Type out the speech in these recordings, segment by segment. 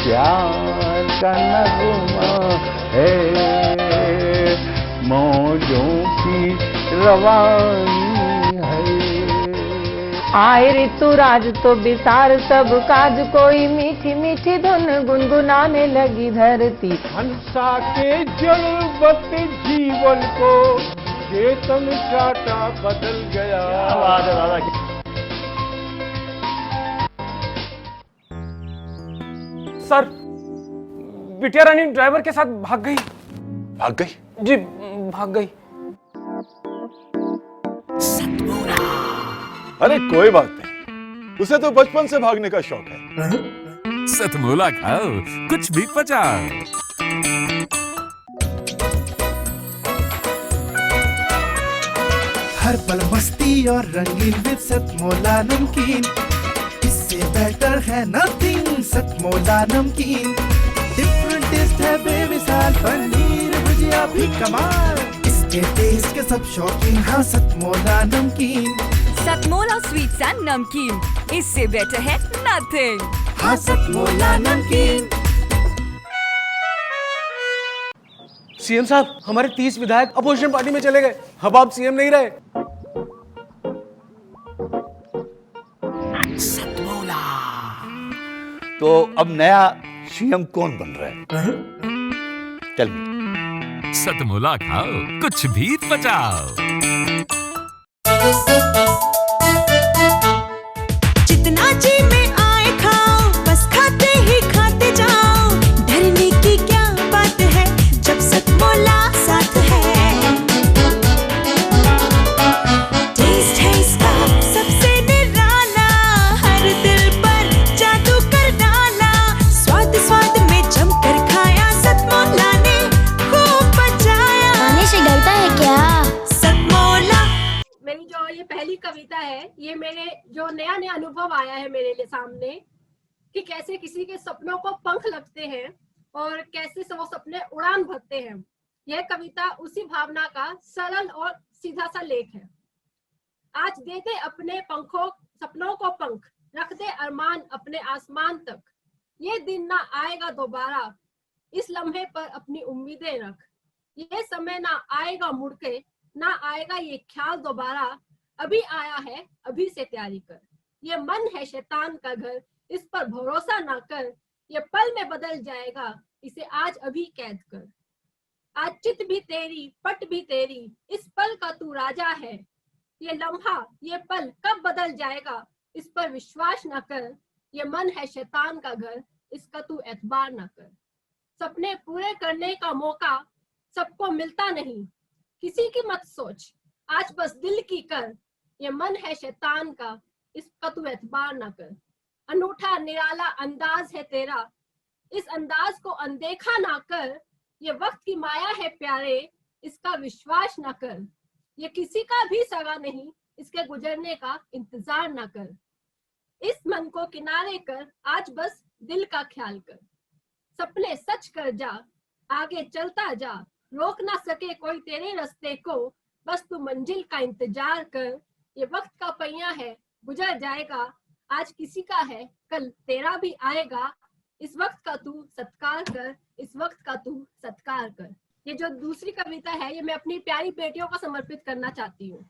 प्यार का नगमा है, मौजों की रवानी है। आए ऋतुराज तो बिसार सब काज, कोई मीठी मीठी धुन गुनगुनाने लगी धरती। हंसा के जड़वत जीवन को चेतन चाटा बदल गया। आवाज है दादा की। सर, बिटिया रानी ड्राइवर के साथ भाग गई। भाग गई? जी, भाग गई। अरे कोई बात नहीं, उसे तो बचपन से भागने का शौक है। सतमोला खाओ, कुछ भी पचाओ। हर पल मस्ती और रंगीन विद सतमोला नमकीन, इससे बेटर है नथिंग। सतमोला नमकीन डिफरेंट टेस्ट है बेमिसाल, पनीर भुजिया भी कमाल, इसके टेस्ट के सब शौकीन। हाँ सतमोला नमकीन, सतमोला स्वीट्स एंड नमकीन, इससे बेटर है नथिंग। हाँ सतमोला नमकीन। सीएम साहब, हमारे 30 विधायक अपोजिशन पार्टी में चले गए। अब आप सीएम नहीं रहे। तो अब नया सीएम कौन बन रहा है? Tell me. सतमोला खाओ, कुछ भी पचाओ। जितना जी में आए खाओ, बस खाते ही खाते जाओ। डरने की क्या बात है जब सतमोला साथ है। टेस्ट है इसका सबसे निराला, हर दिल पर जादू कर डाला। स्वाद स्वाद में जमकर खाया, सतमोला ने खूब बचाया। खाने से डरता है क्या? सतमोला। मेरी जो ये पहली कविता है, ये मेरे जो नया नया अनुभव आया है मेरे लिए सामने, कि कैसे किसी के सपनों को पंख लगते हैं और कैसे से वो सपने उड़ान भरते हैं। यह कविता उसी भावना का सरल और सीधा सा लेख है। आज दे दे अपने पंखों सपनों को पंख, रख दे अरमान अपने आसमान तक। ये दिन ना आएगा दोबारा, इस लम्हे पर अपनी उम्मीदें रख। ये समय ना आएगा मुड़ के, ना आएगा ये ख्याल दोबारा। अभी आया है, अभी से तैयारी कर। ये मन है शैतान का घर, इस पर भरोसा ना कर। ये पल में बदल जाएगा, इसे आज अभी कैद कर। आज चित भी तेरी, पट भी तेरी, इस पल का तू राजा है। ये लम्हा, ये पल कब बदल जाएगा, इस पर विश्वास ना कर। ये मन है शैतान का घर, इसका तू एतबार ना कर। सपने पूरे करने का मौका सबको मिलता नहीं, किसी की मत सोच, आज बस दिल की कर। ये मन है शैतान का, इसका तू एतबार ना कर। अनूठा निराला अंदाज है तेरा, इस अंदाज को अनदेखा ना कर। ये वक्त की माया है प्यारे, इसका विश्वास ना कर। ये किसी का भी सगा नहीं, इसके गुजरने का इंतजार ना कर। इस मन को किनारे कर, आज बस दिल का ख्याल कर। सपने सच कर जा, आगे चलता जा, रोक ना सके कोई तेरे रास्ते को। बस तू मंजिल का इंतजार कर। ये वक्त का पहिया है, गुजर जाएगा। आज किसी का है, कल तेरा भी आएगा। इस वक्त का तू सत्कार कर, इस वक्त का तू सत्कार कर। ये जो दूसरी कविता है, ये मैं अपनी प्यारी बेटियों को समर्पित करना चाहती हूँ।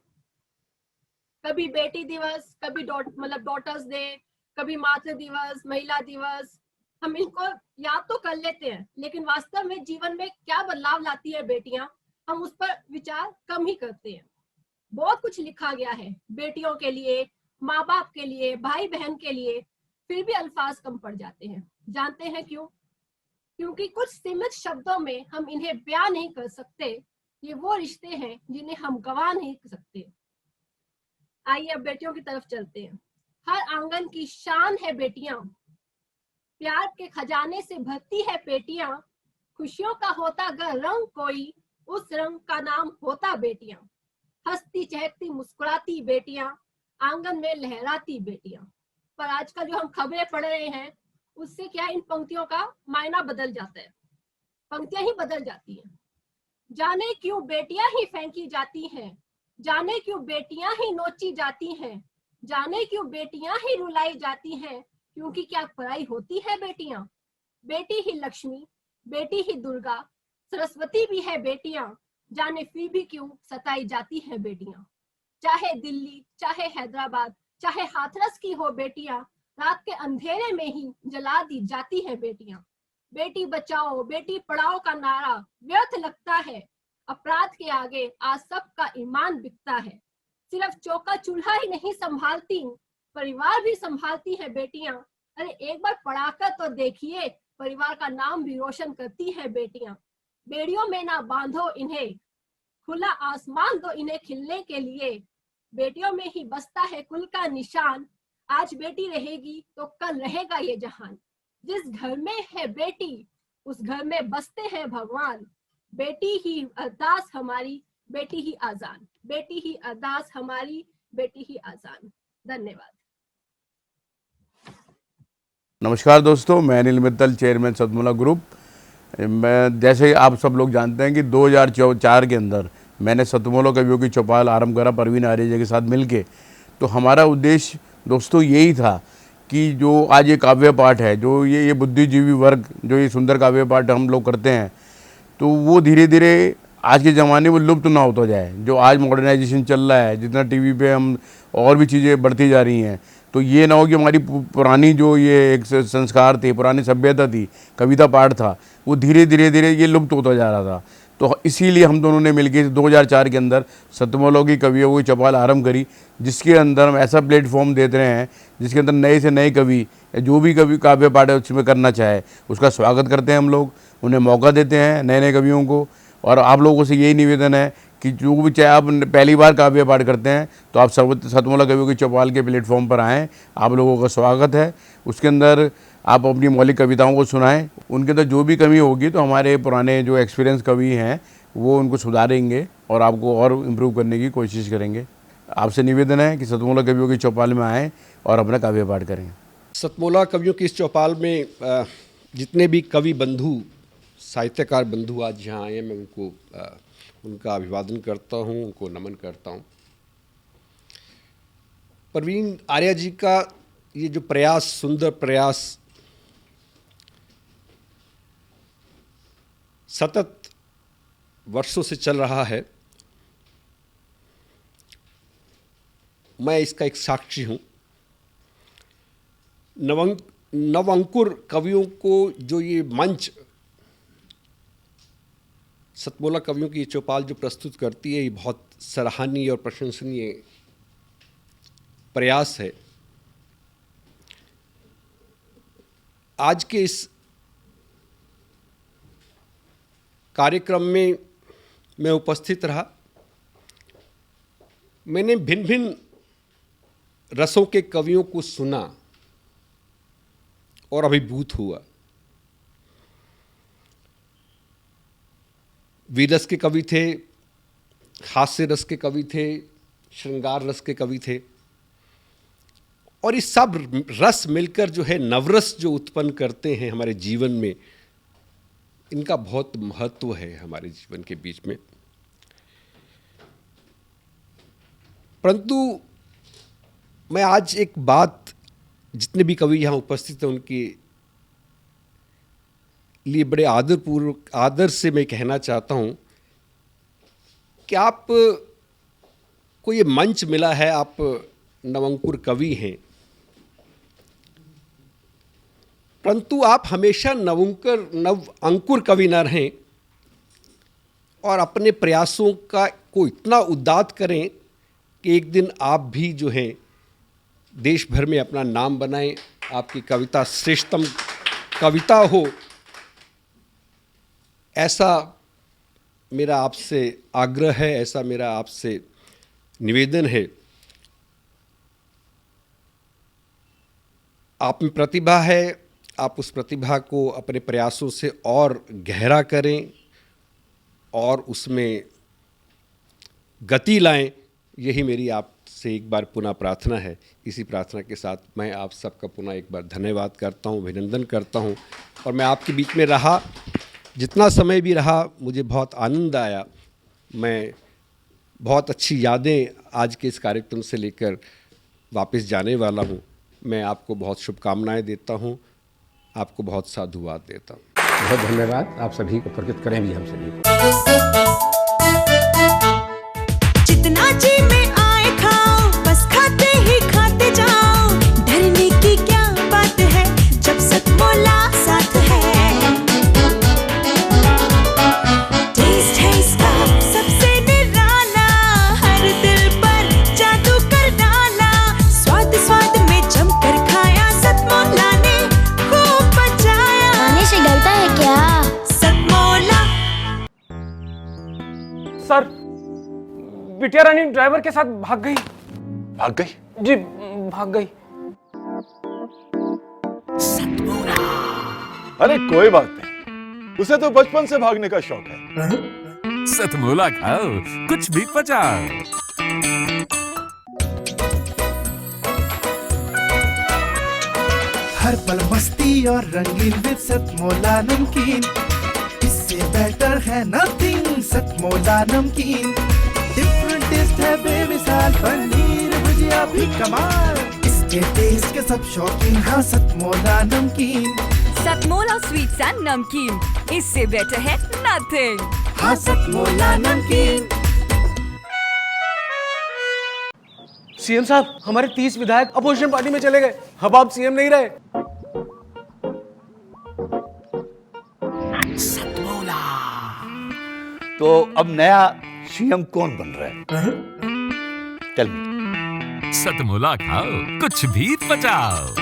कभी बेटी दिवस, कभी डॉटर्स डे, कभी मातृ दिवस, महिला दिवस, हम इनको याद तो कर लेते हैं, लेकिन वास्तव में जीवन में क्या बदलाव लाती है बेटियां, हम उस पर विचार कम ही करते हैं। बहुत कुछ लिखा गया है बेटियों के लिए, माँ बाप के लिए, भाई बहन के लिए, फिर भी अल्फाज कम पड़ जाते हैं। जानते हैं क्यों? क्योंकि कुछ सीमित शब्दों में हम इन्हें बयां नहीं कर सकते। ये वो रिश्ते हैं जिन्हें हम गवा नहीं सकते। आइए अब बेटियों की तरफ चलते हैं। हर आंगन की शान है बेटियां, प्यार के खजाने से भरती है पेटियां। खुशियों का होता अगर रंग कोई, उस रंग का नाम होता बेटियां। हंसती चहकती मुस्कुराती बेटियां, आंगन में लहराती बेटियां। पर आजकल जो हम खबरें पढ़ रहे हैं, उससे क्या इन पंक्तियों का मायना बदल जाता है, पंक्तियां ही बदल जाती हैं। जाने क्यों बेटियां ही फेंकी जाती हैं, जाने क्यों बेटियां ही नोची जाती हैं, जाने क्यों बेटियां ही रुलाई जाती हैं। क्योंकि क्या पराई होती है बेटियां? बेटी ही लक्ष्मी, बेटी ही दुर्गा, सरस्वती भी है बेटियां, जाने फिर भी क्यों सताई जाती है बेटियां। चाहे दिल्ली, चाहे हैदराबाद, चाहे हाथरस की हो बेटियां, रात के अंधेरे में ही जला दी जाती है बेटियां। बेटी बचाओ बेटी पढ़ाओ का नारा व्यर्थ लगता है, अपराध के आगे आज सबका ईमान बिकता है। सिर्फ चौका चूल्हा ही नहीं संभालती, परिवार भी संभालती है बेटियां। अरे एक बार पढ़ाकर तो देखिए, परिवार का नाम भी रोशन करती है बेटियां। बेड़ियों में ना बांधो इन्हें, खुला आसमान दो इन्हें खिलने के लिए। बेटियों में ही बसता है कुल का निशान, आज बेटी रहेगी तो कल रहेगा ये जहान। जिस घर में है बेटी उस घर में बसते हैं भगवान। बेटी ही अरदास हमारी, बेटी ही आजान, बेटी ही अरदास हमारी, बेटी ही आजान। धन्यवाद। नमस्कार दोस्तों, मैं अनिल मित्तल, चेयरमैन सतमोला ग्रुप। मैं जैसे आप सब लोग जानते हैं कि 2004 के अंदर मैंने सतमोला कवियों की चौपाल आरंभ करा परवीन आर्य के साथ मिलके। तो हमारा उद्देश्य दोस्तों यही था कि जो आज ये काव्य पाठ है, जो ये बुद्धिजीवी वर्ग जो ये सुंदर काव्य पाठ हम लोग करते हैं, तो वो धीरे धीरे आज के ज़माने में लुप्त ना होता जाए। जो आज मॉडर्नाइजेशन चल रहा है, जितना टीवी पे हम और भी चीज़ें बढ़ती जा रही हैं, तो ये ना हो कि हमारी पुरानी जो ये एक संस्कार थे, पुरानी सभ्यता थी, कविता पाठ था, वो धीरे धीरे ये लुप्त होता जा रहा था। तो इसीलिए हम दोनों ने मिलकर 2004 के अंदर सतमोला की कवियों की चौपाल आरंभ करी, जिसके अंदर हम ऐसा प्लेटफॉर्म देते रहे हैं जिसके अंदर नए से नए कवि जो भी कवि काव्य पाठ उसमें करना चाहे उसका स्वागत करते हैं हम लोग, उन्हें मौका देते हैं नए नए कवियों को। और आप लोगों से यही निवेदन है कि जो भी चाहे आप पहली बार काव्य पाठ करते हैं तो आप सतमोला कवियों की चौपाल के प्लेटफॉर्म पर आएँ, आप लोगों का स्वागत है। उसके अंदर आप अपनी मौलिक कविताओं को सुनाएं, उनके अंदर जो भी कमी होगी तो हमारे पुराने जो एक्सपीरियंस कवि हैं वो उनको सुधारेंगे और आपको और इम्प्रूव करने की कोशिश करेंगे। आपसे निवेदन है कि सतमोला कवियों की चौपाल में आएँ और अपना काव्य पाठ करें। सतमोला कवियों की इस चौपाल में जितने भी कवि बंधु, साहित्यकार बंधु आज यहाँ आए हैं, मैं उनको उनका अभिवादन करता हूँ, उनको नमन करता हूँ। परवीन आर्य जी का ये जो प्रयास, सुंदर प्रयास, सतत वर्षों से चल रहा है, मैं इसका एक साक्षी हूँ। नवअंकुर कवियों को जो ये मंच सतमोला कवियों की चौपाल जो प्रस्तुत करती है, ये बहुत सराहनीय और प्रशंसनीय प्रयास है। आज के इस कार्यक्रम में मैं उपस्थित रहा। मैंने भिन्न भिन्न रसों के कवियों को सुना और अभिभूत हुआ। वीरस के कवि थे, हास्य रस के कवि थे, श्रृंगार रस के कवि थे, और इस सब रस मिलकर जो है नवरस जो उत्पन्न करते हैं हमारे जीवन में, इनका बहुत महत्व है हमारे जीवन के बीच में। परंतु मैं आज एक बात जितने भी कवि यहाँ उपस्थित हैं उनके लिए बड़े आदरपूर्वक, आदर से मैं कहना चाहता हूँ कि आप को ये मंच मिला है, आप नवअंकुर कवि हैं, परंतु आप हमेशा नवअंकुर कवि न रहें और अपने प्रयासों को इतना उद्दात करें कि एक दिन आप भी जो है देश भर में अपना नाम बनाएं, आपकी कविता श्रेष्ठतम कविता हो, ऐसा मेरा आपसे आग्रह है, ऐसा मेरा आपसे निवेदन है। आप में प्रतिभा है, आप उस प्रतिभा को अपने प्रयासों से और गहरा करें और उसमें गति लाएं, यही मेरी आपसे एक बार पुनः प्रार्थना है। इसी प्रार्थना के साथ मैं आप सबका पुनः एक बार धन्यवाद करता हूं, अभिनंदन करता हूं। और मैं आपके बीच में रहा, जितना समय भी रहा, मुझे बहुत आनंद आया। मैं बहुत अच्छी यादें आज के इस कार्यक्रम से लेकर वापस जाने वाला हूं। मैं आपको बहुत शुभकामनाएं देता हूं। आपको बहुत साधुवाद देता हूँ। बहुत धन्यवाद, आप सभी को प्रकृत करें भी हम सभी को। जितना जी में आए खाओ, बस खाते ही खाते जाओ। डरने की क्या बात है जब सतमोला साथ है। टेस्ट है इसका सबसे निराला, हर दिल पर जादू कर डाला। स्वाद स्वाद में जमकर खाया, सतमोला ने खूब बचाया। खाने से गलता है क्या? सतमोला। सर, बिटिया रानी ड्राइवर के साथ भाग गई। भाग गई? जी, भाग गई। अरे कोई बात नहीं, उसे तो बचपन से भागने का शौक है। सतमोला खाओ, कुछ भी पचाओ। हर पल मस्ती और रंगीन विद सतमोला नमकीन, इससे बेटर है नथिंग। सतमोला नमकीन, डिफरेंट टेस्ट है बेमिसाल, पनीर भुजिया भी कमाल। इसके टेस्ट के सब शौकीन, हाँ सतमोला नमकीन। सतमोला स्वीट्स एंड नमकीन, इससे बेटर है नथिंग। हाँ सतमोला नमकीन। सीएम साहब, हमारे 30 विधायक अपोजिशन पार्टी में चले गए। अब आप सीएम नहीं रहे। तो अब नया सीएम कौन बन रहा है? Tell me. सतमोला खाओ, कुछ भी पचाओ।